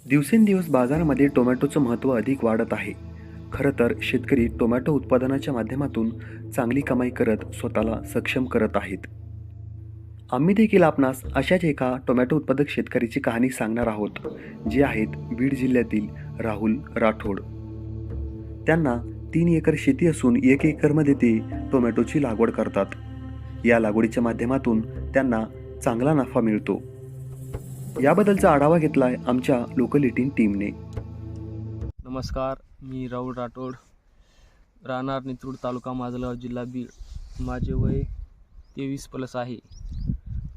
दिवसेंदिवस बाजारामध्ये टोमॅटोचं महत्त्व अधिक वाढत आहे. खरं तर शेतकरी टोमॅटो उत्पादनाच्या माध्यमातून चांगली कमाई करत स्वतःला सक्षम करत आहेत. आम्ही देखील आपणास अशाच एका टोमॅटो उत्पादक शेतकऱ्याची कहाणी सांगणार आहोत, जे आहेत बीड जिल्ह्यातील राहुल राठोड. त्यांना 3 एकर शेती असून 1 एकरमध्ये ते टोमॅटोची लागवड करतात. या लागवडीच्या माध्यमातून त्यांना चांगला नफा मिळतो. याबद्दलचा आढावा घेतलाय आमच्या लोकल 18 टीमने. नमस्कार, मी राहुल राठोड, राहणार नित्रूड, तालुका माजलगाव, जिल्हा बीड. माझे वय 23+ आहे.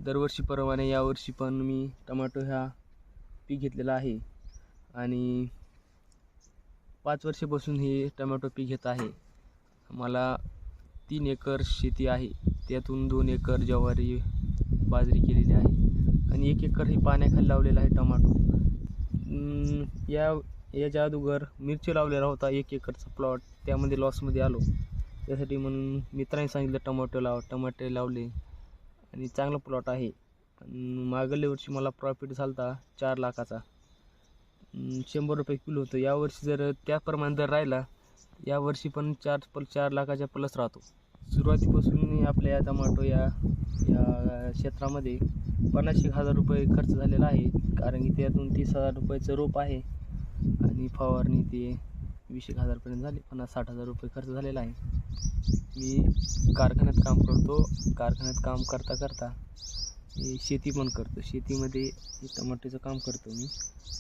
दरवर्षीप्रमाणे यावर्षी पण मी टमाटो ह्या पीक घेतलेला आहे आणि 5 वर्षापासून हे टमॅटो पीक घेत आहे. मला 3 एकर शेती आहे. त्यातून 2 एकर ज्वारी, बाजरी केलेली आहे आणि 1 एकर हे पाण्याखाली लावलेलं आहे टमाटो. याच्या अगोदर मिरची लावलेला होता 1 एकरचा प्लॉट, त्यामध्ये लॉसमध्ये आलो. त्यासाठी म्हणून मित्रांनी सांगितलं टमाटे लावले आणि चांगला प्लॉट आहे. मागल्या वर्षी मला प्रॉफिट झाला होता 4 लाखाचा. 100 रुपये किलो होतं. यावर्षी जर त्याप्रमाणे दर राहिला, यावर्षी पण 4 लाखाच्या प्लस राहतो. सुरुवातीपासून आपल्या या टमाटो या क्षेत्रामध्ये 50,000 रुपये खर्च झालेला आहे, कारण की त्यातून 30,000 रुपयाचं रोप आहे आणि फवारणी ते 20,000पर्यंत झाले. 50-60,000 रुपये खर्च झालेला आहे. मी कारखान्यात काम करतो. कारखान्यात काम करता शेती पण करतो. शेतीमध्ये टमाट्याचं काम करतो मी.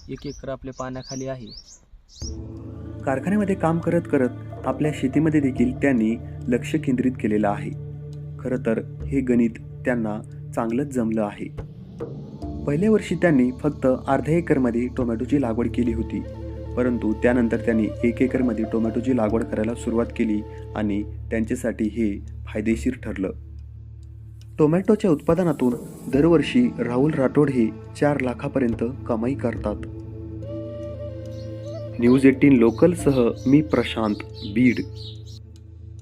1 एकर आपल्या पाण्याखाली आहे. कारखान्यामध्ये काम करत करत आपल्या शेतीमध्ये देखील त्यांनी लक्ष केंद्रित केलेलं आहे. खरं तर हे गणित त्यांना चांगलंच जमलं आहे. पहिल्या वर्षी त्यांनी फक्त अर्ध्या एकरमध्ये टोमॅटोची लागवड केली होती, परंतु त्यानंतर त्यांनी 1 एकरमध्ये टोमॅटोची लागवड करायला सुरुवात केली आणि त्यांच्यासाठी हे फायदेशीर ठरलं. टोमॅटोच्या उत्पादनातून दरवर्षी राहुल राठोड हे 4 लाखापर्यंत कमाई करतात. न्यूज 18 लोकलसह मी प्रशांत, बीड.